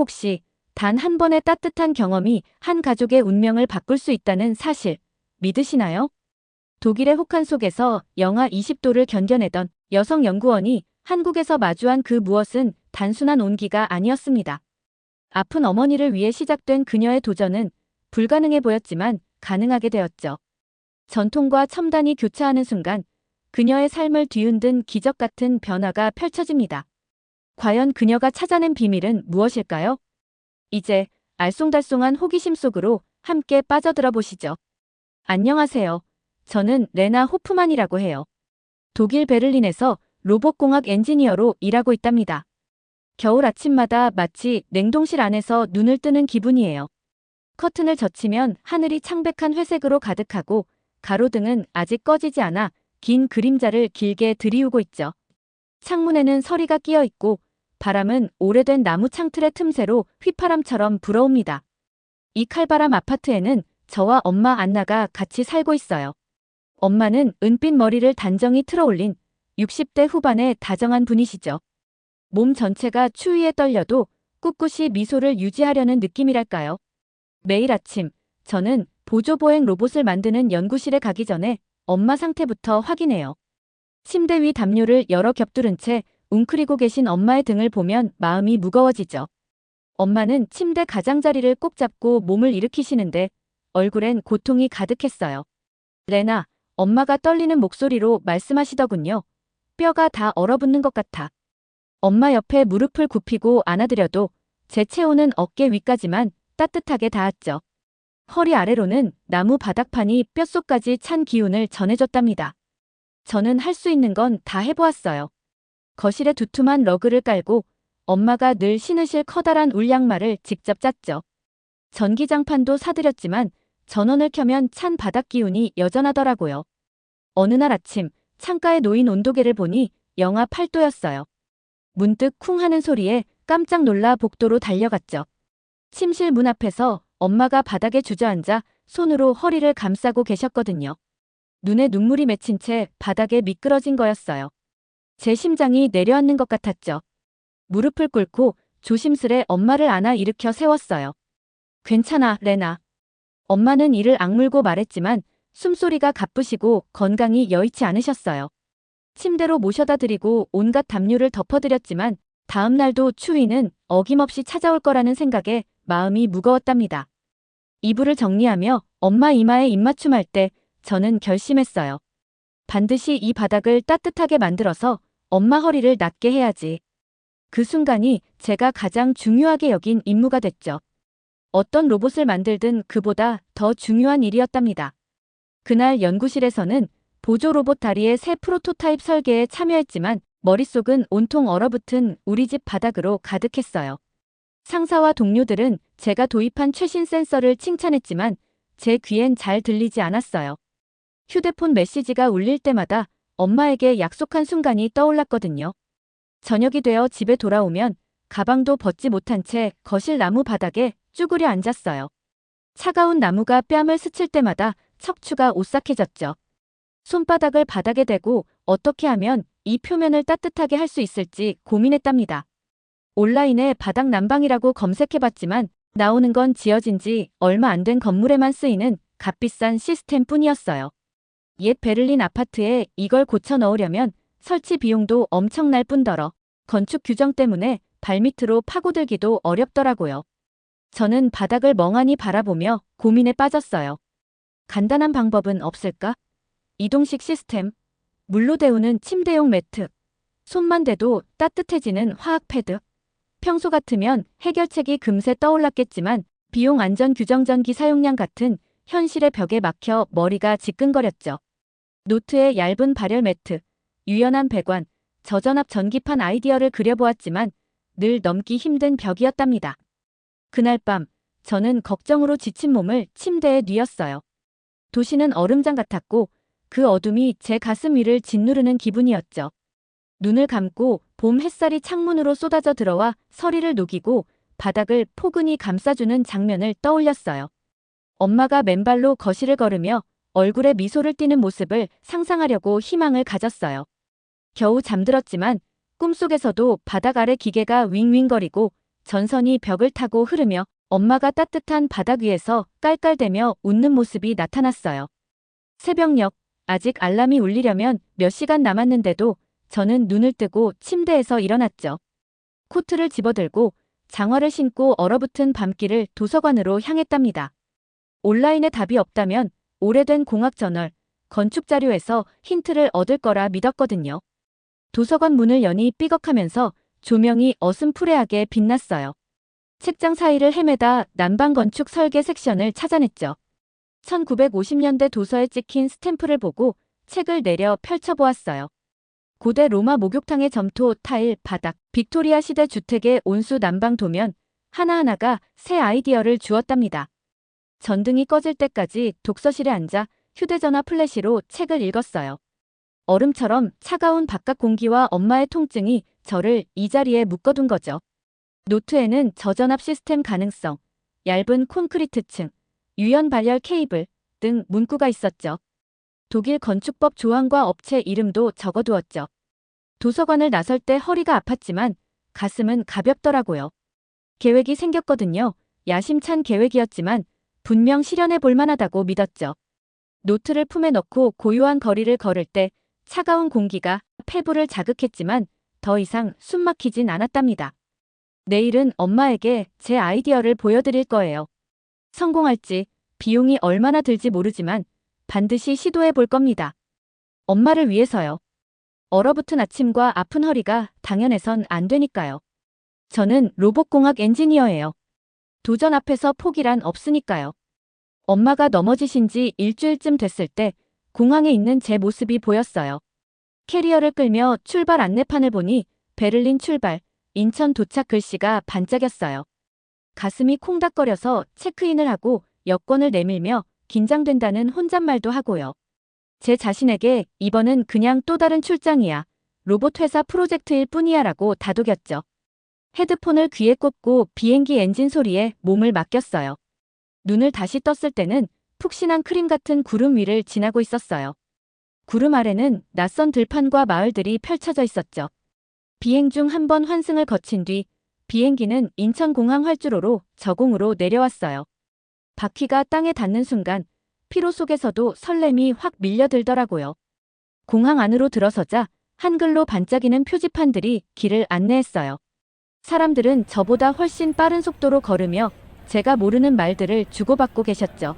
혹시 단 한 번의 따뜻한 경험이 한 가족의 운명을 바꿀 수 있다는 사실 믿으시나요? 독일의 혹한 속에서 영하 20도를 견뎌내던 여성 연구원이 한국에서 마주한 그 무엇은 단순한 온기가 아니었습니다. 아픈 어머니를 위해 시작된 그녀의 도전은 불가능해 보였지만 가능하게 되었죠. 전통과 첨단이 교차하는 순간 그녀의 삶을 뒤흔든 기적 같은 변화가 펼쳐집니다. 과연 그녀가 찾아낸 비밀은 무엇일까요? 이제 알쏭달쏭한 호기심 속으로 함께 빠져들어 보시죠. 안녕하세요. 저는 레나 호프만이라고 해요. 독일 베를린에서 로봇공학 엔지니어로 일하고 있답니다. 겨울 아침마다 마치 냉동실 안에서 눈을 뜨는 기분이에요. 커튼을 젖히면 하늘이 창백한 회색으로 가득하고 가로등은 아직 꺼지지 않아 긴 그림자를 길게 들이우고 있죠. 창문에는 서리가 끼어 있고 바람은 오래된 나무 창틀의 틈새로 휘파람처럼 불어옵니다. 이 칼바람 아파트에는 저와 엄마 안나가 같이 살고 있어요. 엄마는 은빛 머리를 단정히 틀어올린 60대 후반의 다정한 분이시죠. 몸 전체가 추위에 떨려도 꿋꿋이 미소를 유지하려는 느낌이랄까요. 매일 아침 저는 보조보행 로봇을 만드는 연구실에 가기 전에 엄마 상태부터 확인해요. 침대 위 담요를 여러 겹두른 채 웅크리고 계신 엄마의 등을 보면 마음이 무거워지죠. 엄마는 침대 가장자리를 꼭 잡고 몸을 일으키시는데 얼굴엔 고통이 가득했어요. 레나, 엄마가 떨리는 목소리로 말씀하시더군요. 뼈가 다 얼어붙는 것 같아. 엄마 옆에 무릎을 굽히고 안아드려도 제 체온은 어깨 위까지만 따뜻하게 닿았죠. 허리 아래로는 나무 바닥판이 뼛속까지 찬 기운을 전해줬답니다. 저는 할 수 있는 건 다 해보았어요. 거실에 두툼한 러그를 깔고 엄마가 늘 신으실 커다란 울 양말을 직접 짰죠. 전기장판도 사드렸지만 전원을 켜면 찬 바닥 기운이 여전하더라고요. 어느 날 아침 창가에 놓인 온도계를 보니 영하 8도였어요. 문득 쿵 하는 소리에 깜짝 놀라 복도로 달려갔죠. 침실 문 앞에서 엄마가 바닥에 주저앉아 손으로 허리를 감싸고 계셨거든요. 눈에 눈물이 맺힌 채 바닥에 미끄러진 거였어요. 제 심장이 내려앉는 것 같았죠. 무릎을 꿇고 조심스레 엄마를 안아 일으켜 세웠어요. 괜찮아, 레나. 엄마는 이를 악물고 말했지만 숨소리가 가쁘시고 건강이 여의치 않으셨어요. 침대로 모셔다 드리고 온갖 담요를 덮어드렸지만 다음 날도 추위는 어김없이 찾아올 거라는 생각에 마음이 무거웠답니다. 이불을 정리하며 엄마 이마에 입맞춤할 때 저는 결심했어요. 반드시 이 바닥을 따뜻하게 만들어서 엄마 허리를 낫게 해야지. 그 순간이 제가 가장 중요하게 여긴 임무가 됐죠. 어떤 로봇을 만들든 그보다 더 중요한 일이었답니다. 그날 연구실에서는 보조 로봇 다리의 새 프로토타입 설계에 참여했지만 머릿속은 온통 얼어붙은 우리 집 바닥으로 가득했어요. 상사와 동료들은 제가 도입한 최신 센서를 칭찬했지만 제 귀엔 잘 들리지 않았어요. 휴대폰 메시지가 울릴 때마다 엄마에게 약속한 순간이 떠올랐거든요. 저녁이 되어 집에 돌아오면 가방도 벗지 못한 채 거실 나무 바닥에 쭈그려 앉았어요. 차가운 나무가 뺨을 스칠 때마다 척추가 오싹해졌죠. 손바닥을 바닥에 대고 어떻게 하면 이 표면을 따뜻하게 할 수 있을지 고민했답니다. 온라인에 바닥 난방이라고 검색해봤지만 나오는 건 지어진 지 얼마 안 된 건물에만 쓰이는 값비싼 시스템뿐이었어요. 옛 베를린 아파트에 이걸 고쳐 넣으려면 설치 비용도 엄청날 뿐더러 건축 규정 때문에 발밑으로 파고들기도 어렵더라고요. 저는 바닥을 멍하니 바라보며 고민에 빠졌어요. 간단한 방법은 없을까? 이동식 시스템, 물로 데우는 침대용 매트, 손만 대도 따뜻해지는 화학 패드. 평소 같으면 해결책이 금세 떠올랐겠지만 비용 안전 규정 전기 사용량 같은 현실의 벽에 막혀 머리가 지끈거렸죠. 노트에 얇은 발열 매트, 유연한 배관, 저전압 전기판 아이디어를 그려보았지만 늘 넘기 힘든 벽이었답니다. 그날 밤 저는 걱정으로 지친 몸을 침대에 뉘었어요. 도시는 얼음장 같았고 그 어둠이 제 가슴 위를 짓누르는 기분이었죠. 눈을 감고 봄 햇살이 창문으로 쏟아져 들어와 서리를 녹이고 바닥을 포근히 감싸주는 장면을 떠올렸어요. 엄마가 맨발로 거실을 걸으며 얼굴에 미소를 띠는 모습을 상상하려고 희망을 가졌어요. 겨우 잠들었지만 꿈속에서도 바닥 아래 기계가 윙윙거리고 전선이 벽을 타고 흐르며 엄마가 따뜻한 바닥 위에서 깔깔대며 웃는 모습이 나타났어요. 새벽녘, 아직 알람이 울리려면 몇 시간 남았는데도 저는 눈을 뜨고 침대에서 일어났죠. 코트를 집어들고 장화를 신고 얼어붙은 밤길을 도서관으로 향했답니다. 온라인에 답이 없다면 오래된 공학 저널, 건축 자료에서 힌트를 얻을 거라 믿었거든요. 도서관 문을 여니 삐걱하면서 조명이 어슴푸레하게 빛났어요. 책장 사이를 헤매다 난방 건축 설계 섹션을 찾아냈죠. 1950년대 도서에 찍힌 스탬프를 보고 책을 내려 펼쳐보았어요. 고대 로마 목욕탕의 점토, 타일, 바닥, 빅토리아 시대 주택의 온수 난방 도면 하나하나가 새 아이디어를 주었답니다. 전등이 꺼질 때까지 독서실에 앉아 휴대전화 플래시로 책을 읽었어요. 얼음처럼 차가운 바깥 공기와 엄마의 통증이 저를 이 자리에 묶어둔 거죠. 노트에는 저전압 시스템 가능성, 얇은 콘크리트층, 유연 발열 케이블 등 문구가 있었죠. 독일 건축법 조항과 업체 이름도 적어두었죠. 도서관을 나설 때 허리가 아팠지만 가슴은 가볍더라고요. 계획이 생겼거든요. 야심찬 계획이었지만 분명 실현해 볼 만하다고 믿었죠. 노트를 품에 넣고 고요한 거리를 걸을 때 차가운 공기가 폐부를 자극했지만 더 이상 숨 막히진 않았답니다. 내일은 엄마에게 제 아이디어를 보여드릴 거예요. 성공할지, 비용이 얼마나 들지 모르지만 반드시 시도해 볼 겁니다. 엄마를 위해서요. 얼어붙은 아침과 아픈 허리가 당연해선 안 되니까요. 저는 로봇공학 엔지니어예요. 도전 앞에서 포기란 없으니까요. 엄마가 넘어지신 지 일주일쯤 됐을 때 공항에 있는 제 모습이 보였어요. 캐리어를 끌며 출발 안내판을 보니 베를린 출발, 인천 도착 글씨가 반짝였어요. 가슴이 콩닥거려서 체크인을 하고 여권을 내밀며 긴장된다는 혼잣말도 하고요. 제 자신에게 이번은 그냥 또 다른 출장이야. 로봇 회사 프로젝트일 뿐이야 라고 다독였죠. 헤드폰을 귀에 꽂고 비행기 엔진 소리에 몸을 맡겼어요. 눈을 다시 떴을 때는 푹신한 크림 같은 구름 위를 지나고 있었어요. 구름 아래는 낯선 들판과 마을들이 펼쳐져 있었죠. 비행 중 한 번 환승을 거친 뒤 비행기는 인천공항 활주로로 저공으로 내려왔어요. 바퀴가 땅에 닿는 순간 피로 속에서도 설렘이 확 밀려들더라고요. 공항 안으로 들어서자 한글로 반짝이는 표지판들이 길을 안내했어요. 사람들은 저보다 훨씬 빠른 속도로 걸으며 제가 모르는 말들을 주고받고 계셨죠.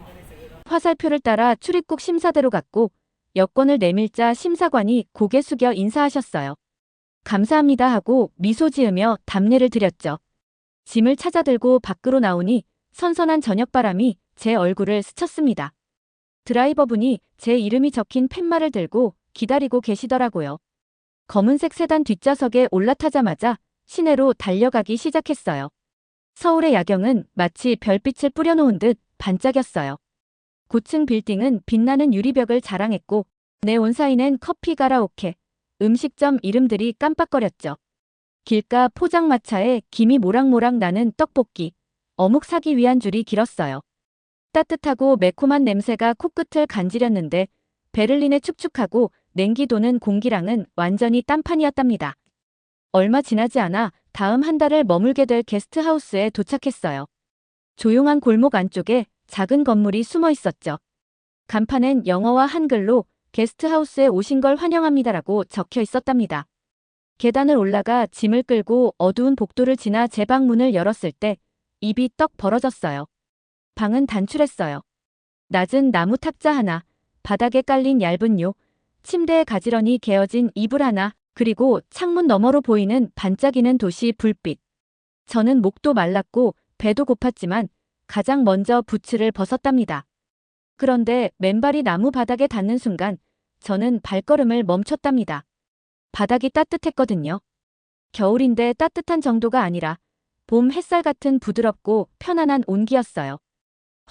화살표를 따라 출입국 심사대로 갔고 여권을 내밀자 심사관이 고개 숙여 인사하셨어요. 감사합니다 하고 미소 지으며 답례를 드렸죠. 짐을 찾아들고 밖으로 나오니 선선한 저녁바람이 제 얼굴을 스쳤습니다. 드라이버분이 제 이름이 적힌 팻말을 들고 기다리고 계시더라고요. 검은색 세단 뒷좌석에 올라타자마자 시내로 달려가기 시작했어요. 서울의 야경은 마치 별빛을 뿌려놓은 듯 반짝였어요. 고층 빌딩은 빛나는 유리벽을 자랑했고 내 온사인엔 커피 가라오케, 음식점 이름들이 깜빡거렸죠. 길가 포장마차에 김이 모락모락 나는 떡볶이, 어묵 사기 위한 줄이 길었어요. 따뜻하고 매콤한 냄새가 코끝을 간지렸는데 베를린의 축축하고 냉기 도는 공기랑은 완전히 딴판이었답니다. 얼마 지나지 않아 다음 한 달을 머물게 될 게스트하우스에 도착했어요. 조용한 골목 안쪽에 작은 건물이 숨어 있었죠. 간판엔 영어와 한글로 게스트하우스에 오신 걸 환영합니다라고 적혀 있었답니다. 계단을 올라가 짐을 끌고 어두운 복도를 지나 제 방 문을 열었을 때 입이 떡 벌어졌어요. 방은 단출했어요. 낮은 나무 탁자 하나, 바닥에 깔린 얇은 요, 침대에 가지런히 개어진 이불 하나, 그리고 창문 너머로 보이는 반짝이는 도시 불빛. 저는 목도 말랐고 배도 고팠지만 가장 먼저 부츠를 벗었답니다. 그런데 맨발이 나무 바닥에 닿는 순간 저는 발걸음을 멈췄답니다. 바닥이 따뜻했거든요. 겨울인데 따뜻한 정도가 아니라 봄 햇살 같은 부드럽고 편안한 온기였어요.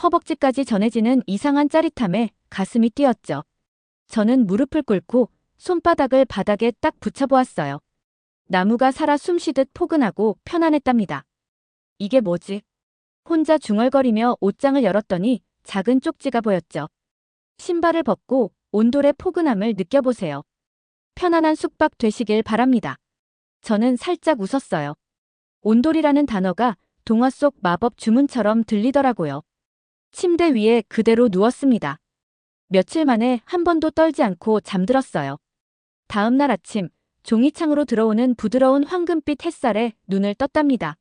허벅지까지 전해지는 이상한 짜릿함에 가슴이 뛰었죠. 저는 무릎을 꿇고 손바닥을 바닥에 딱 붙여보았어요. 나무가 살아 숨쉬듯 포근하고 편안했답니다. 이게 뭐지? 혼자 중얼거리며 옷장을 열었더니 작은 쪽지가 보였죠. 신발을 벗고 온돌의 포근함을 느껴보세요. 편안한 숙박 되시길 바랍니다. 저는 살짝 웃었어요. 온돌이라는 단어가 동화 속 마법 주문처럼 들리더라고요. 침대 위에 그대로 누웠습니다. 며칠 만에 한 번도 떨지 않고 잠들었어요. 다음 날 아침, 종이창으로 들어오는 부드러운 황금빛 햇살에 눈을 떴답니다.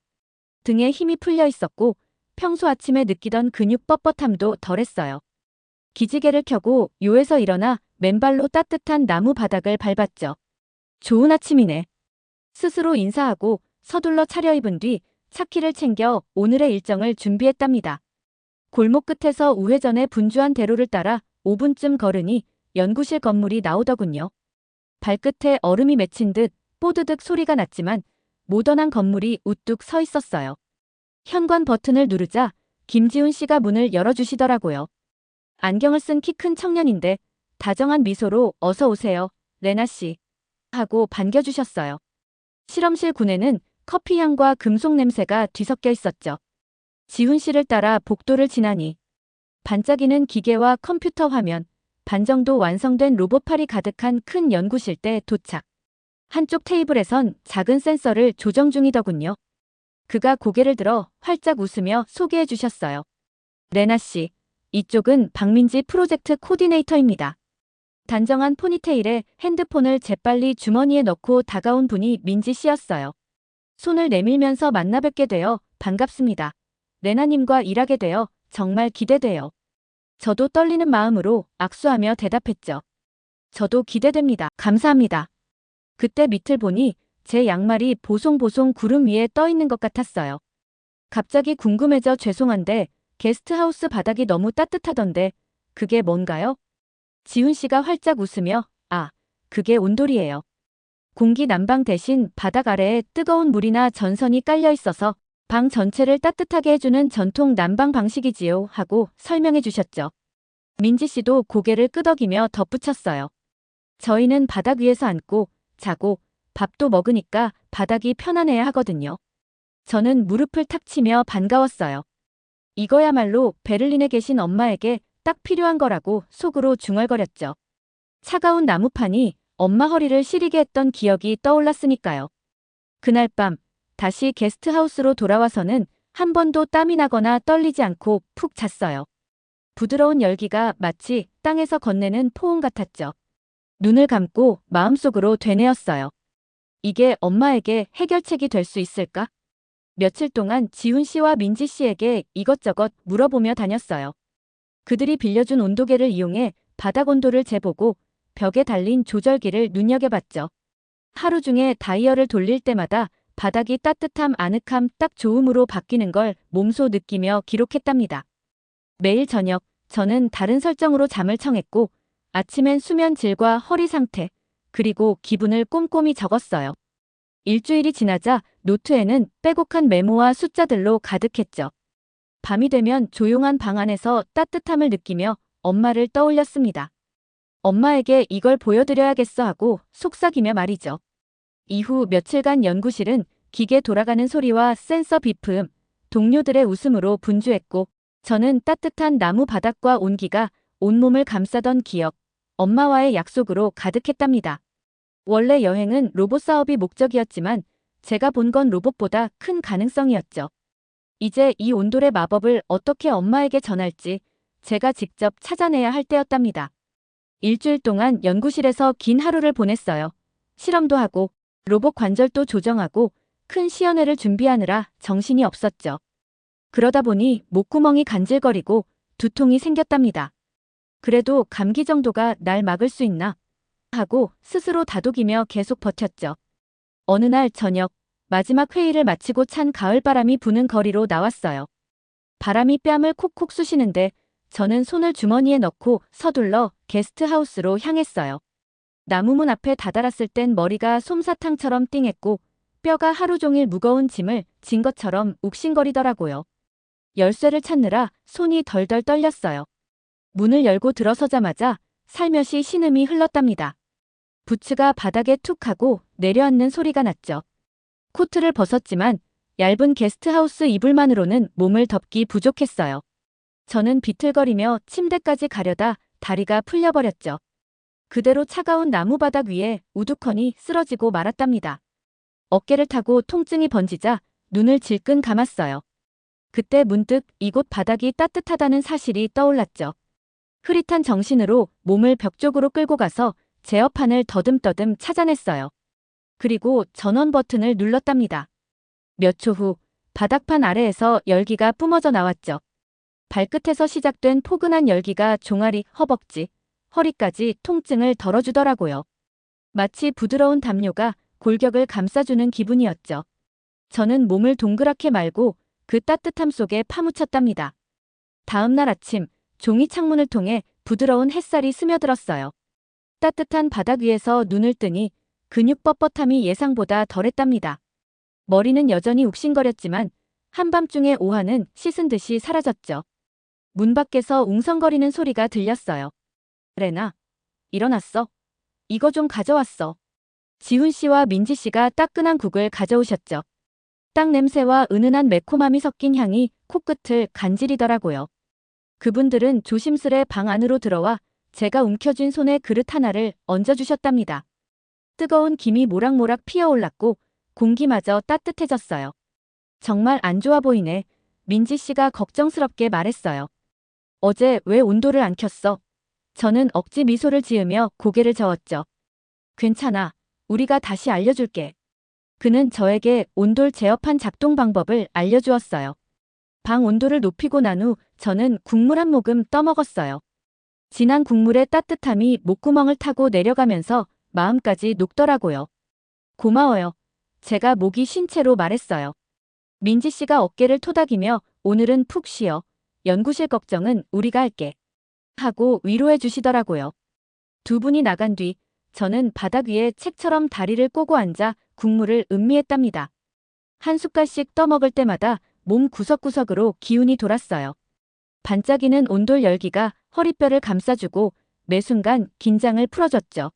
등에 힘이 풀려 있었고 평소 아침에 느끼던 근육 뻣뻣함도 덜했어요. 기지개를 켜고 요에서 일어나 맨발로 따뜻한 나무 바닥을 밟았죠. 좋은 아침이네. 스스로 인사하고 서둘러 차려입은 뒤 차키를 챙겨 오늘의 일정을 준비했답니다. 골목 끝에서 우회전해 분주한 대로를 따라 5분쯤 걸으니 연구실 건물이 나오더군요. 발끝에 얼음이 맺힌 듯 뽀드득 소리가 났지만 모던한 건물이 우뚝 서 있었어요. 현관 버튼을 누르자 김지훈 씨가 문을 열어주시더라고요. 안경을 쓴 키 큰 청년인데 다정한 미소로 어서 오세요, 레나 씨. 하고 반겨주셨어요. 실험실 군에는 커피 향과 금속 냄새가 뒤섞여 있었죠. 지훈 씨를 따라 복도를 지나니 반짝이는 기계와 컴퓨터 화면, 반 정도 완성된 로봇팔이 가득한 큰 연구실대 도착. 한쪽 테이블에선 작은 센서를 조정 중이더군요. 그가 고개를 들어 활짝 웃으며 소개해 주셨어요. 레나 씨, 이쪽은 박민지 프로젝트 코디네이터입니다. 단정한 포니테일에 핸드폰을 재빨리 주머니에 넣고 다가온 분이 민지 씨였어요. 손을 내밀면서 만나 뵙게 되어 반갑습니다. 레나님과 일하게 되어 정말 기대돼요. 저도 떨리는 마음으로 악수하며 대답했죠. 저도 기대됩니다. 감사합니다. 그때 밑을 보니 제 양말이 보송보송 구름 위에 떠 있는 것 같았어요. 갑자기 궁금해져 죄송한데 게스트하우스 바닥이 너무 따뜻하던데 그게 뭔가요? 지훈 씨가 활짝 웃으며 그게 온돌이에요. 공기 난방 대신 바닥 아래에 뜨거운 물이나 전선이 깔려 있어서 방 전체를 따뜻하게 해주는 전통 난방 방식이지요 하고 설명해 주셨죠. 민지 씨도 고개를 끄덕이며 덧붙였어요. 저희는 바닥 위에서 앉고 자고 밥도 먹으니까 바닥이 편안해야 하거든요. 저는 무릎을 탁 치며 반가웠어요. 이거야말로 베를린에 계신 엄마에게 딱 필요한 거라고 속으로 중얼거렸죠. 차가운 나무판이 엄마 허리를 시리게 했던 기억이 떠올랐으니까요. 그날 밤 다시 게스트하우스로 돌아와서는 한 번도 땀이 나거나 떨리지 않고 푹 잤어요. 부드러운 열기가 마치 땅에서 건네는 포옹 같았죠. 눈을 감고 마음속으로 되뇌었어요. 이게 엄마에게 해결책이 될 수 있을까? 며칠 동안 지훈 씨와 민지 씨에게 이것저것 물어보며 다녔어요. 그들이 빌려준 온도계를 이용해 바닥 온도를 재보고 벽에 달린 조절기를 눈여겨봤죠. 하루 중에 다이얼을 돌릴 때마다 바닥이 따뜻함 아늑함 딱 좋음으로 바뀌는 걸 몸소 느끼며 기록했답니다. 매일 저녁 저는 다른 설정으로 잠을 청했고 아침엔 수면 질과 허리 상태 그리고 기분을 꼼꼼히 적었어요. 일주일이 지나자 노트에는 빼곡한 메모와 숫자들로 가득했죠. 밤이 되면 조용한 방 안에서 따뜻함을 느끼며 엄마를 떠올렸습니다. 엄마에게 이걸 보여드려야겠어 하고 속삭이며 말이죠. 이후 며칠간 연구실은 기계 돌아가는 소리와 센서 비품, 동료들의 웃음으로 분주했고 저는 따뜻한 나무 바닥과 온기가 온몸을 감싸던 기억, 엄마와의 약속으로 가득했답니다. 원래 여행은 로봇 사업이 목적이었지만 제가 본 건 로봇보다 큰 가능성이었죠. 이제 이 온돌의 마법을 어떻게 엄마에게 전할지 제가 직접 찾아내야 할 때였답니다. 일주일 동안 연구실에서 긴 하루를 보냈어요. 실험도 하고 로봇 관절도 조정하고 큰 시연회를 준비하느라 정신이 없었죠. 그러다 보니 목구멍이 간질거리고 두통이 생겼답니다. 그래도 감기 정도가 날 막을 수 있나 하고 스스로 다독이며 계속 버텼죠. 어느 날 저녁 마지막 회의를 마치고 찬 가을바람이 부는 거리로 나왔어요. 바람이 뺨을 콕콕 쑤시는데 저는 손을 주머니에 넣고 서둘러 게스트하우스로 향했어요. 나무문 앞에 다다랐을 땐 머리가 솜사탕처럼 띵했고 뼈가 하루 종일 무거운 짐을 진 것처럼 욱신거리더라고요. 열쇠를 찾느라 손이 덜덜 떨렸어요. 문을 열고 들어서자마자 살며시 신음이 흘렀답니다. 부츠가 바닥에 툭 하고 내려앉는 소리가 났죠. 코트를 벗었지만 얇은 게스트하우스 이불만으로는 몸을 덮기 부족했어요. 저는 비틀거리며 침대까지 가려다 다리가 풀려버렸죠. 그대로 차가운 나무 바닥 위에 우두커니 쓰러지고 말았답니다. 어깨를 타고 통증이 번지자 눈을 질끈 감았어요. 그때 문득 이곳 바닥이 따뜻하다는 사실이 떠올랐죠. 흐릿한 정신으로 몸을 벽 쪽으로 끌고 가서 제어판을 더듬더듬 찾아냈어요. 그리고 전원 버튼을 눌렀답니다. 몇 초 후 바닥판 아래에서 열기가 뿜어져 나왔죠. 발끝에서 시작된 포근한 열기가 종아리, 허벅지, 허리까지 통증을 덜어주더라고요. 마치 부드러운 담요가 골격을 감싸주는 기분이었죠. 저는 몸을 동그랗게 말고 그 따뜻함 속에 파묻혔답니다. 다음 날 아침 종이 창문을 통해 부드러운 햇살이 스며들었어요. 따뜻한 바닥 위에서 눈을 뜨니 근육 뻣뻣함이 예상보다 덜했답니다. 머리는 여전히 욱신거렸지만 한밤중의 오한은 씻은 듯이 사라졌죠. 문 밖에서 웅성거리는 소리가 들렸어요. 레나, 일어났어? 이거 좀 가져왔어. 지훈 씨와 민지 씨가 따끈한 국을 가져오셨죠. 땅 냄새와 은은한 매콤함이 섞인 향이 코끝을 간지리더라고요. 그분들은 조심스레 방 안으로 들어와 제가 움켜쥔 손에 그릇 하나를 얹어주셨답니다. 뜨거운 김이 모락모락 피어올랐고 공기마저 따뜻해졌어요. 정말 안 좋아 보이네. 민지 씨가 걱정스럽게 말했어요. 어제 왜 온도를 안 켰어? 저는 억지 미소를 지으며 고개를 저었죠. 괜찮아. 우리가 다시 알려줄게. 그는 저에게 온돌 제어판 작동 방법을 알려주었어요. 방 온도를 높이고 난 후 저는 국물 한 모금 떠먹었어요. 진한 국물의 따뜻함이 목구멍을 타고 내려가면서 마음까지 녹더라고요. 고마워요. 제가 목이 쉰 채로 말했어요. 민지 씨가 어깨를 토닥이며 오늘은 푹 쉬어. 연구실 걱정은 우리가 할게. 하고 위로해 주시더라고요. 두 분이 나간 뒤 저는 바닥 위에 책처럼 다리를 꼬고 앉아 국물을 음미했답니다. 한 숟갈씩 떠먹을 때마다 몸 구석구석으로 기운이 돌았어요. 반짝이는 온돌 열기가 허리뼈를 감싸주고 매 순간 긴장을 풀어줬죠.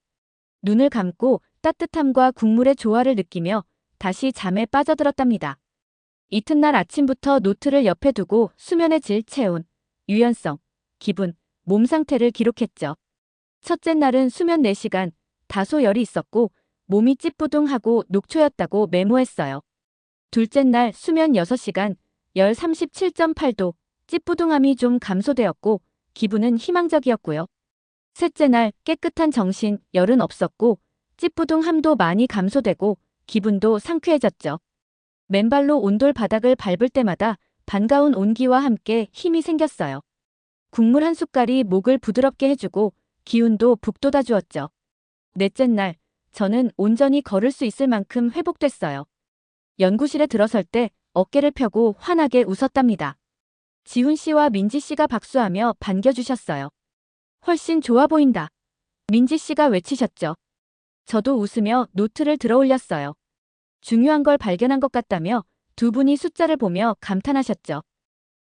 눈을 감고 따뜻함과 국물의 조화를 느끼며 다시 잠에 빠져들었답니다. 이튿날 아침부터 노트를 옆에 두고 수면의 질 체온, 유연성, 기분, 몸 상태를 기록했죠. 첫째 날은 수면 4시간, 다소 열이 있었고 몸이 찌뿌둥하고 녹초였다고 메모했어요. 둘째 날 수면 6시간, 열 37.8도, 찌뿌둥함이 좀 감소되었고 기분은 희망적이었고요. 셋째 날 깨끗한 정신, 열은 없었고 찌뿌둥함도 많이 감소되고 기분도 상쾌해졌죠. 맨발로 온돌 바닥을 밟을 때마다 반가운 온기와 함께 힘이 생겼어요. 국물 한 숟갈이 목을 부드럽게 해주고 기운도 북돋아 주었죠. 넷째 날 저는 온전히 걸을 수 있을 만큼 회복됐어요. 연구실에 들어설 때 어깨를 펴고 환하게 웃었답니다. 지훈 씨와 민지 씨가 박수하며 반겨주셨어요. 훨씬 좋아 보인다. 민지 씨가 외치셨죠. 저도 웃으며 노트를 들어 올렸어요. 중요한 걸 발견한 것 같다며 두 분이 숫자를 보며 감탄하셨죠.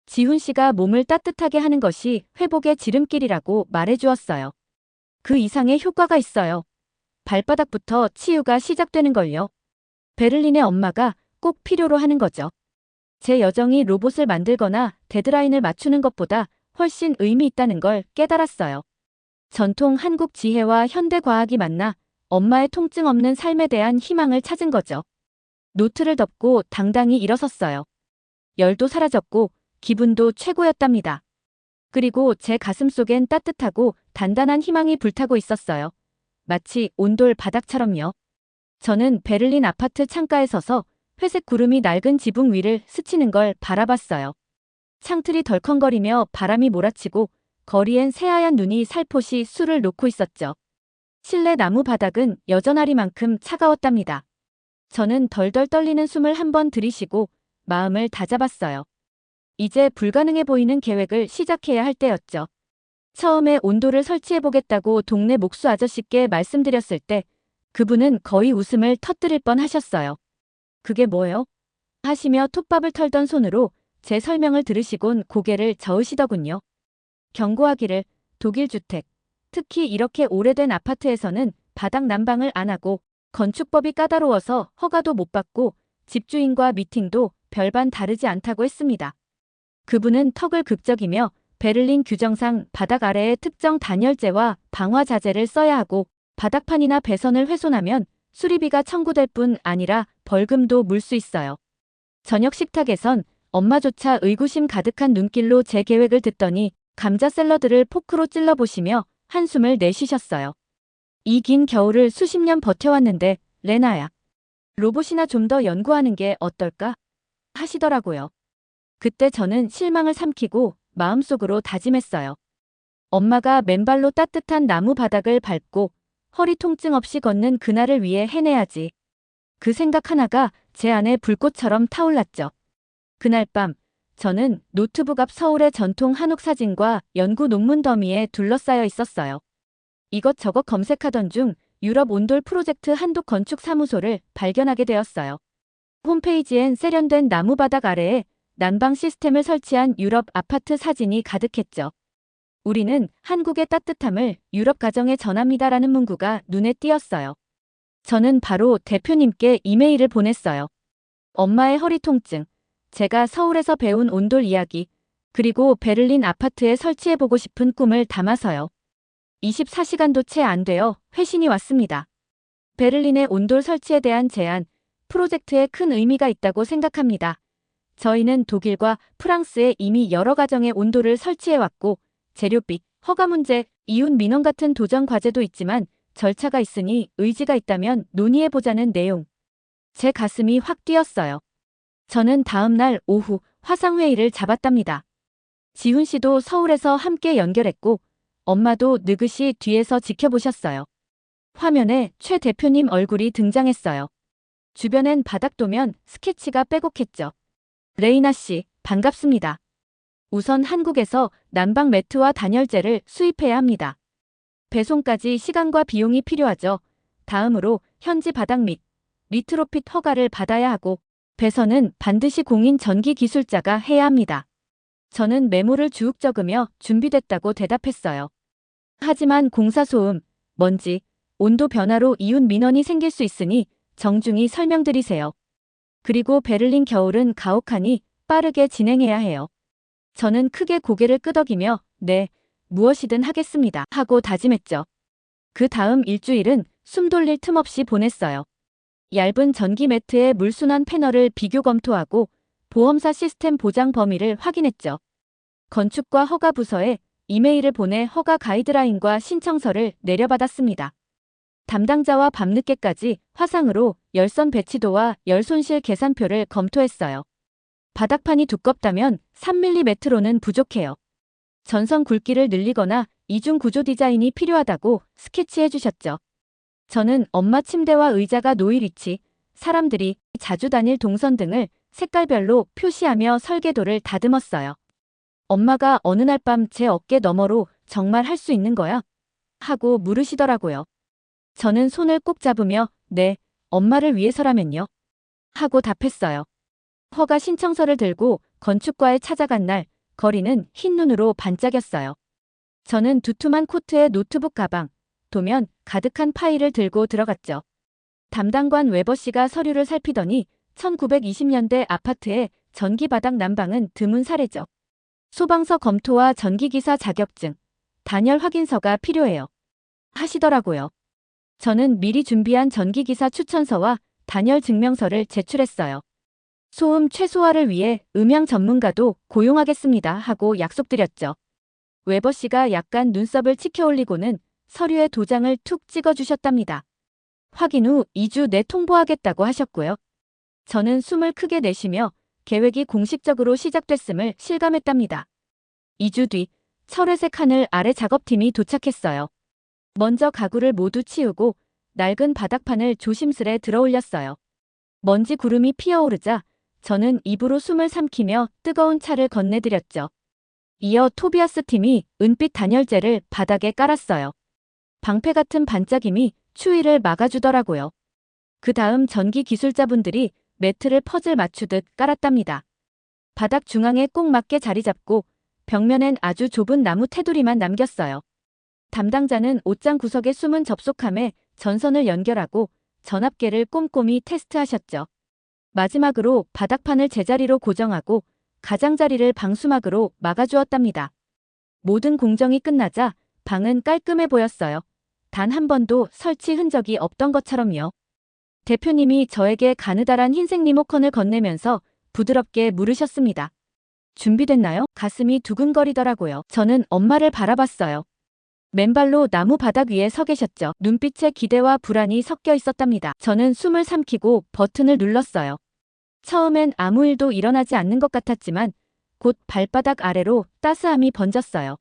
지훈 씨가 몸을 따뜻하게 하는 것이 회복의 지름길이라고 말해주었어요. 그 이상의 효과가 있어요. 발바닥부터 치유가 시작되는걸요. 베를린의 엄마가 꼭 필요로 하는 거죠. 제 여정이 로봇을 만들거나 데드라인을 맞추는 것보다 훨씬 의미 있다는 걸 깨달았어요. 전통 한국 지혜와 현대 과학이 만나 엄마의 통증 없는 삶에 대한 희망을 찾은 거죠. 노트를 덮고 당당히 일어섰어요. 열도 사라졌고 기분도 최고였답니다. 그리고 제 가슴 속엔 따뜻하고 단단한 희망이 불타고 있었어요. 마치 온돌 바닥처럼요. 저는 베를린 아파트 창가에 서서 회색 구름이 낡은 지붕 위를 스치는 걸 바라봤어요. 창틀이 덜컹거리며 바람이 몰아치고 거리엔 새하얀 눈이 살포시 술을 놓고 있었죠. 실내 나무 바닥은 여전하리만큼 차가웠답니다. 저는 덜덜 떨리는 숨을 한번 들이쉬고 마음을 다잡았어요. 이제 불가능해 보이는 계획을 시작해야 할 때였죠. 처음에 온도를 설치해보겠다고 동네 목수 아저씨께 말씀드렸을 때 그분은 거의 웃음을 터뜨릴 뻔 하셨어요. 그게 뭐예요? 하시며 톱밥을 털던 손으로 제 설명을 들으시곤 고개를 저으시더군요. 경고하기를 독일 주택, 특히 이렇게 오래된 아파트에서는 바닥 난방을 안 하고 건축법이 까다로워서 허가도 못 받고 집주인과 미팅도 별반 다르지 않다고 했습니다. 그분은 턱을 극적이며 베를린 규정상 바닥 아래에 특정 단열재와 방화 자재를 써야 하고 바닥판이나 배선을 훼손하면 수리비가 청구될 뿐 아니라 벌금도 물 수 있어요. 저녁 식탁에선 엄마조차 의구심 가득한 눈길로 제 계획을 듣더니 감자 샐러드를 포크로 찔러보시며 한숨을 내쉬셨어요. 이 긴 겨울을 수십 년 버텨왔는데 레나야, 로봇이나 좀 더 연구하는 게 어떨까? 하시더라고요. 그때 저는 실망을 삼키고 마음속으로 다짐했어요. 엄마가 맨발로 따뜻한 나무 바닥을 밟고 허리 통증 없이 걷는 그날을 위해 해내야지. 그 생각 하나가 제 안에 불꽃처럼 타올랐죠. 그날 밤 저는 노트북 앞 서울의 전통 한옥 사진과 연구 논문 더미에 둘러싸여 있었어요. 이것저것 검색하던 중 유럽 온돌 프로젝트 한독 건축 사무소를 발견하게 되었어요. 홈페이지엔 세련된 나무 바닥 아래에 난방 시스템을 설치한 유럽 아파트 사진이 가득했죠. 우리는 한국의 따뜻함을 유럽 가정에 전합니다라는 문구가 눈에 띄었어요. 저는 바로 대표님께 이메일을 보냈어요. 엄마의 허리 통증, 제가 서울에서 배운 온돌 이야기, 그리고 베를린 아파트에 설치해보고 싶은 꿈을 담아서요. 24시간도 채 안 되어 회신이 왔습니다. 베를린의 온돌 설치에 대한 제안, 프로젝트에 큰 의미가 있다고 생각합니다. 저희는 독일과 프랑스에 이미 여러 가정의 온돌을 설치해왔고 재료비, 허가 문제, 이웃 민원 같은 도전 과제도 있지만 절차가 있으니 의지가 있다면 논의해보자는 내용. 제 가슴이 확 뛰었어요. 저는 다음 날 오후 화상회의를 잡았답니다. 지훈 씨도 서울에서 함께 연결했고 엄마도 느긋이 뒤에서 지켜보셨어요. 화면에 최 대표님 얼굴이 등장했어요. 주변엔 바닥도면 스케치가 빼곡했죠. 레이나 씨, 반갑습니다. 우선 한국에서 난방 매트와 단열재를 수입해야 합니다. 배송까지 시간과 비용이 필요하죠. 다음으로 현지 바닥 및 리트로핏 허가를 받아야 하고 배선은 반드시 공인 전기 기술자가 해야 합니다. 저는 메모를 주욱 적으며 준비됐다고 대답했어요. 하지만 공사 소음, 먼지, 온도 변화로 이웃 민원이 생길 수 있으니 정중히 설명드리세요. 그리고 베를린 겨울은 가혹하니 빠르게 진행해야 해요. 저는 크게 고개를 끄덕이며 네, 무엇이든 하겠습니다 하고 다짐했죠. 그 다음 일주일은 숨 돌릴 틈 없이 보냈어요. 얇은 전기 매트에 물순환 패널을 비교 검토하고 보험사 시스템 보장 범위를 확인했죠. 건축과 허가 부서에 이메일을 보내 허가 가이드라인과 신청서를 내려받았습니다. 담당자와 밤늦게까지 화상으로 열선 배치도와 열 손실 계산표를 검토했어요. 바닥판이 두껍다면 3mm로는 부족해요. 전선 굵기를 늘리거나 이중 구조 디자인이 필요하다고 스케치해 주셨죠. 저는 엄마 침대와 의자가 놓일 위치, 사람들이 자주 다닐 동선 등을 색깔별로 표시하며 설계도를 다듬었어요. 엄마가 어느 날 밤 제 어깨 너머로 정말 할 수 있는 거야? 하고 물으시더라고요. 저는 손을 꼭 잡으며 네, 엄마를 위해서라면요. 하고 답했어요. 허가 신청서를 들고 건축과에 찾아간 날 거리는 흰 눈으로 반짝였어요. 저는 두툼한 코트에 노트북 가방, 도면 가득한 파일을 들고 들어갔죠. 담당관 웨버 씨가 서류를 살피더니 1920년대 아파트의 전기 바닥 난방은 드문 사례죠. 소방서 검토와 전기기사 자격증, 단열 확인서가 필요해요. 하시더라고요. 저는 미리 준비한 전기기사 추천서와 단열 증명서를 제출했어요. 소음 최소화를 위해 음향 전문가도 고용하겠습니다 하고 약속드렸죠. 웨버 씨가 약간 눈썹을 치켜 올리고는 서류에 도장을 툭 찍어주셨답니다. 확인 후 2주 내 통보하겠다고 하셨고요. 저는 숨을 크게 내쉬며 계획이 공식적으로 시작됐음을 실감했답니다. 2주 뒤 철회색 하늘 아래 작업팀이 도착했어요. 먼저 가구를 모두 치우고 낡은 바닥판을 조심스레 들어올렸어요. 먼지 구름이 피어오르자 저는 입으로 숨을 삼키며 뜨거운 차를 건네드렸죠. 이어 토비아스 팀이 은빛 단열재를 바닥에 깔았어요. 방패 같은 반짝임이 추위를 막아주더라고요. 그 다음 전기 기술자분들이 매트를 퍼즐 맞추듯 깔았답니다. 바닥 중앙에 꼭 맞게 자리 잡고 벽면엔 아주 좁은 나무 테두리만 남겼어요. 담당자는 옷장 구석에 숨은 접속함에 전선을 연결하고 전압계를 꼼꼼히 테스트하셨죠. 마지막으로 바닥판을 제자리로 고정하고 가장자리를 방수막으로 막아주었답니다. 모든 공정이 끝나자 방은 깔끔해 보였어요. 단 한 번도 설치 흔적이 없던 것처럼요. 대표님이 저에게 가느다란 흰색 리모컨을 건네면서 부드럽게 물으셨습니다. 준비됐나요? 가슴이 두근거리더라고요. 저는 엄마를 바라봤어요. 맨발로 나무 바닥 위에 서 계셨죠. 눈빛에 기대와 불안이 섞여 있었답니다. 저는 숨을 삼키고 버튼을 눌렀어요. 처음엔 아무 일도 일어나지 않는 것 같았지만 곧 발바닥 아래로 따스함이 번졌어요.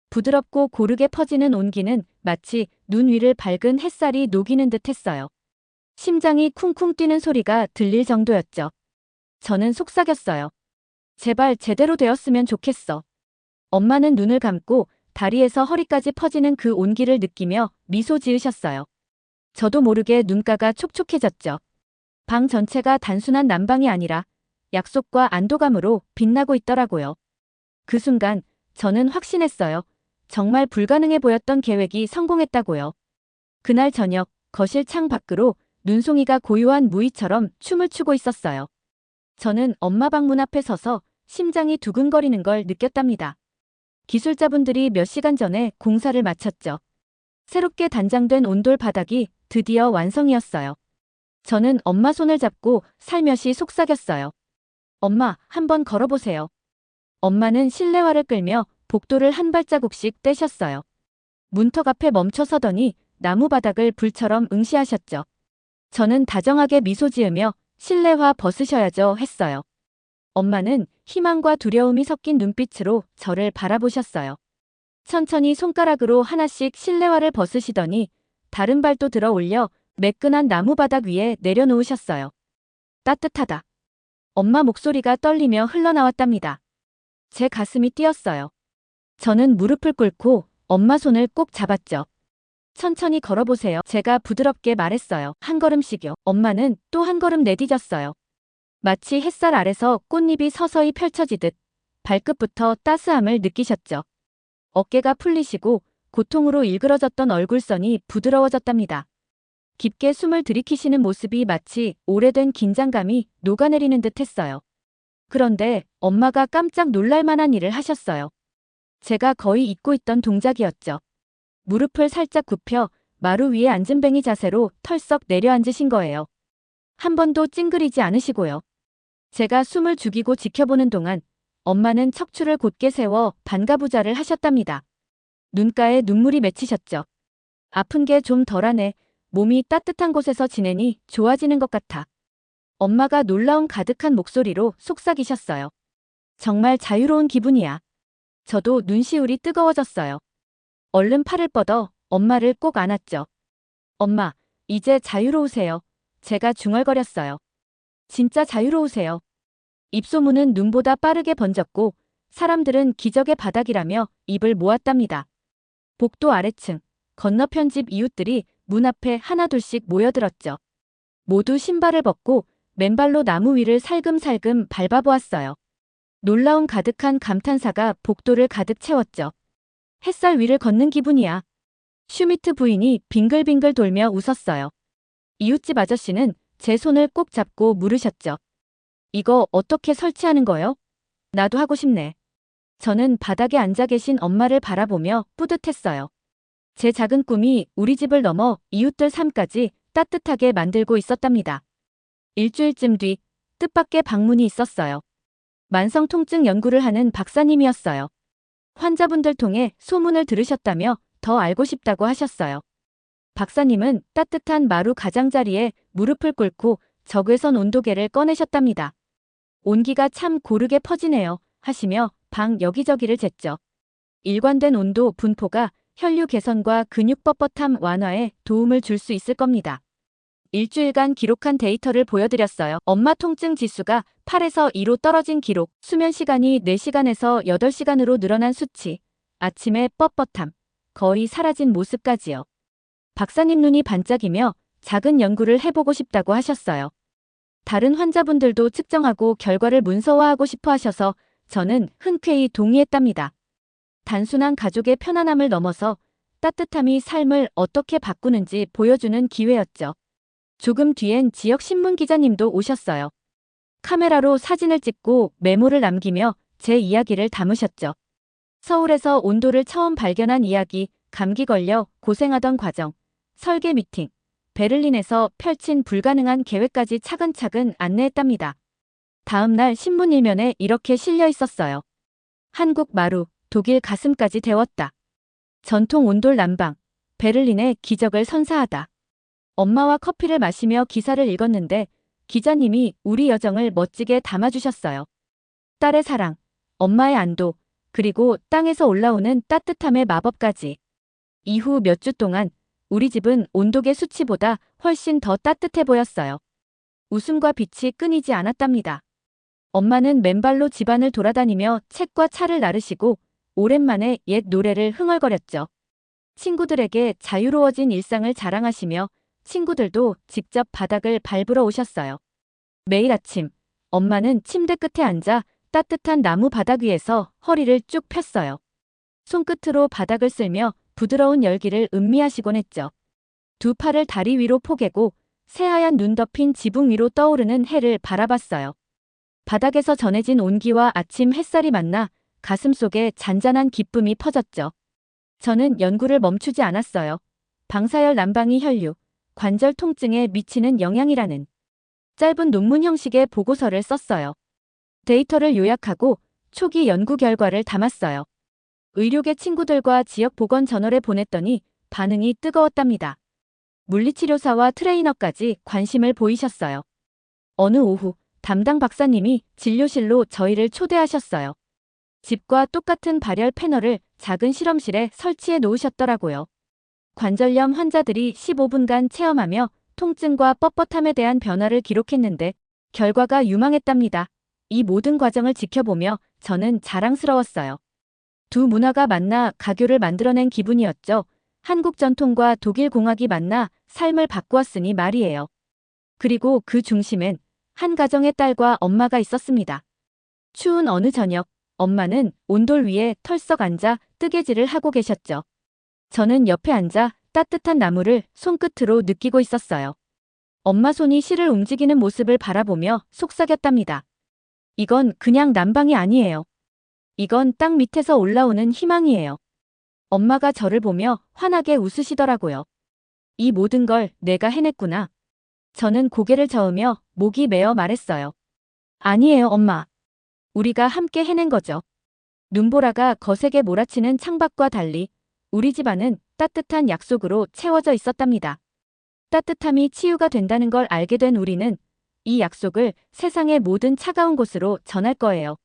부드럽고 고르게 퍼지는 온기는 마치 눈 위를 밝은 햇살이 녹이는 듯 했어요. 심장이 쿵쿵 뛰는 소리가 들릴 정도였죠. 저는 속삭였어요. 제발 제대로 되었으면 좋겠어. 엄마는 눈을 감고 다리에서 허리까지 퍼지는 그 온기를 느끼며 미소 지으셨어요. 저도 모르게 눈가가 촉촉해졌죠. 방 전체가 단순한 난방이 아니라 약속과 안도감으로 빛나고 있더라고요. 그 순간 저는 확신했어요. 정말 불가능해 보였던 계획이 성공했다고요. 그날 저녁 거실 창 밖으로 눈송이가 고요한 무희처럼 춤을 추고 있었어요. 저는 엄마 방문 앞에 서서 심장이 두근거리는 걸 느꼈답니다. 기술자분들이 몇 시간 전에 공사를 마쳤죠. 새롭게 단장된 온돌 바닥이 드디어 완성이었어요. 저는 엄마 손을 잡고 살며시 속삭였어요. 엄마, 한번 걸어보세요. 엄마는 실내화를 끌며 복도를 한 발자국씩 떼셨어요. 문턱 앞에 멈춰 서더니 나무 바닥을 불처럼 응시하셨죠. 저는 다정하게 미소 지으며 실내화 벗으셔야죠 했어요. 엄마는 희망과 두려움이 섞인 눈빛으로 저를 바라보셨어요. 천천히 손가락으로 하나씩 실내화를 벗으시더니 다른 발도 들어 올려 매끈한 나무 바닥 위에 내려놓으셨어요. 따뜻하다. 엄마 목소리가 떨리며 흘러나왔답니다. 제 가슴이 뛰었어요. 저는 무릎을 꿇고 엄마 손을 꼭 잡았죠. 천천히 걸어보세요. 제가 부드럽게 말했어요. 한 걸음씩요. 엄마는 또 한 걸음 내디뎠어요. 마치 햇살 아래서 꽃잎이 서서히 펼쳐지듯 발끝부터 따스함을 느끼셨죠. 어깨가 풀리시고 고통으로 일그러졌던 얼굴선이 부드러워졌답니다. 깊게 숨을 들이키시는 모습이 마치 오래된 긴장감이 녹아내리는 듯 했어요. 그런데 엄마가 깜짝 놀랄 만한 일을 하셨어요. 제가 거의 잊고 있던 동작이었죠. 무릎을 살짝 굽혀 마루 위에 앉은뱅이 자세로 털썩 내려앉으신 거예요. 한 번도 찡그리지 않으시고요. 제가 숨을 죽이고 지켜보는 동안 엄마는 척추를 곧게 세워 반가부자를 하셨답니다. 눈가에 눈물이 맺히셨죠. 아픈 게 좀 덜하네. 몸이 따뜻한 곳에서 지내니 좋아지는 것 같아. 엄마가 놀라움 가득한 목소리로 속삭이셨어요. 정말 자유로운 기분이야. 저도 눈시울이 뜨거워졌어요. 얼른 팔을 뻗어 엄마를 꼭 안았죠. 엄마, 이제 자유로우세요. 제가 중얼거렸어요. 진짜 자유로우세요. 입소문은 눈보다 빠르게 번졌고 사람들은 기적의 바닥이라며 입을 모았답니다. 복도 아래층, 건너편 집 이웃들이 문 앞에 하나둘씩 모여들었죠. 모두 신발을 벗고 맨발로 나무 위를 살금살금 밟아보았어요. 놀라움 가득한 감탄사가 복도를 가득 채웠죠. 햇살 위를 걷는 기분이야. 슈미트 부인이 빙글빙글 돌며 웃었어요. 이웃집 아저씨는 제 손을 꼭 잡고 물으셨죠. 이거 어떻게 설치하는 거요? 나도 하고 싶네. 저는 바닥에 앉아 계신 엄마를 바라보며 뿌듯했어요. 제 작은 꿈이 우리 집을 넘어 이웃들 삶까지 따뜻하게 만들고 있었답니다. 일주일쯤 뒤 뜻밖의 방문이 있었어요. 만성통증 연구를 하는 박사님이었어요. 환자분들 통해 소문을 들으셨다며 더 알고 싶다고 하셨어요. 박사님은 따뜻한 마루 가장자리에 무릎을 꿇고 적외선 온도계를 꺼내셨답니다. 온기가 참 고르게 퍼지네요 하시며 방 여기저기를 쟀죠. 일관된 온도 분포가 혈류 개선과 근육 뻣뻣함 완화에 도움을 줄 수 있을 겁니다. 일주일간 기록한 데이터를 보여드렸어요. 엄마 통증 지수가 8에서 2로 떨어진 기록, 수면 시간이 4시간에서 8시간으로 늘어난 수치, 아침에 뻣뻣함, 거의 사라진 모습까지요. 박사님 눈이 반짝이며 작은 연구를 해보고 싶다고 하셨어요. 다른 환자분들도 측정하고 결과를 문서화하고 싶어 하셔서 저는 흔쾌히 동의했답니다. 단순한 가족의 편안함을 넘어서 따뜻함이 삶을 어떻게 바꾸는지 보여주는 기회였죠. 조금 뒤엔 지역 신문 기자님도 오셨어요. 카메라로 사진을 찍고 메모를 남기며 제 이야기를 담으셨죠. 서울에서 온도를 처음 발견한 이야기, 감기 걸려 고생하던 과정, 설계 미팅, 베를린에서 펼친 불가능한 계획까지 차근차근 안내했답니다. 다음 날 신문 일면에 이렇게 실려 있었어요. 한국 마루, 독일 가슴까지 데웠다. 전통 온돌 난방, 베를린의 기적을 선사하다. 엄마와 커피를 마시며 기사를 읽었는데 기자님이 우리 여정을 멋지게 담아주셨어요. 딸의 사랑, 엄마의 안도, 그리고 땅에서 올라오는 따뜻함의 마법까지. 이후 몇 주 동안 우리 집은 온도계 수치보다 훨씬 더 따뜻해 보였어요. 웃음과 빛이 끊이지 않았답니다. 엄마는 맨발로 집안을 돌아다니며 책과 차를 나르시고 오랜만에 옛 노래를 흥얼거렸죠. 친구들에게 자유로워진 일상을 자랑하시며 친구들도 직접 바닥을 밟으러 오셨어요. 매일 아침, 엄마는 침대 끝에 앉아 따뜻한 나무 바닥 위에서 허리를 쭉 폈어요. 손끝으로 바닥을 쓸며 부드러운 열기를 음미하시곤 했죠. 두 팔을 다리 위로 포개고 새하얀 눈 덮인 지붕 위로 떠오르는 해를 바라봤어요. 바닥에서 전해진 온기와 아침 햇살이 만나 가슴속에 잔잔한 기쁨이 퍼졌죠. 저는 연구를 멈추지 않았어요. 방사열 난방이 혈류, 관절 통증에 미치는 영향이라는 짧은 논문 형식의 보고서를 썼어요. 데이터를 요약하고 초기 연구 결과를 담았어요. 의료계 친구들과 지역 보건 저널에 보냈더니 반응이 뜨거웠답니다. 물리치료사와 트레이너까지 관심을 보이셨어요. 어느 오후 담당 박사님이 진료실로 저희를 초대하셨어요. 집과 똑같은 발열 패널을 작은 실험실에 설치해 놓으셨더라고요. 관절염 환자들이 15분간 체험하며 통증과 뻣뻣함에 대한 변화를 기록했는데 결과가 유망했답니다. 이 모든 과정을 지켜보며 저는 자랑스러웠어요. 두 문화가 만나 가교를 만들어낸 기분이었죠. 한국 전통과 독일 공학이 만나 삶을 바꾸었으니 말이에요. 그리고 그 중심엔 한 가정의 딸과 엄마가 있었습니다. 추운 어느 저녁, 엄마는 온돌 위에 털썩 앉아 뜨개질을 하고 계셨죠. 저는 옆에 앉아 따뜻한 나무를 손끝으로 느끼고 있었어요. 엄마 손이 실을 움직이는 모습을 바라보며 속삭였답니다. 이건 그냥 난방이 아니에요. 이건 땅 밑에서 올라오는 희망이에요. 엄마가 저를 보며 환하게 웃으시더라고요. 이 모든 걸 내가 해냈구나. 저는 고개를 저으며 목이 메어 말했어요. 아니에요, 엄마. 우리가 함께 해낸 거죠. 눈보라가 거세게 몰아치는 창밖과 달리 우리 집안은 따뜻한 약속으로 채워져 있었답니다. 따뜻함이 치유가 된다는 걸 알게 된 우리는 이 약속을 세상의 모든 차가운 곳으로 전할 거예요.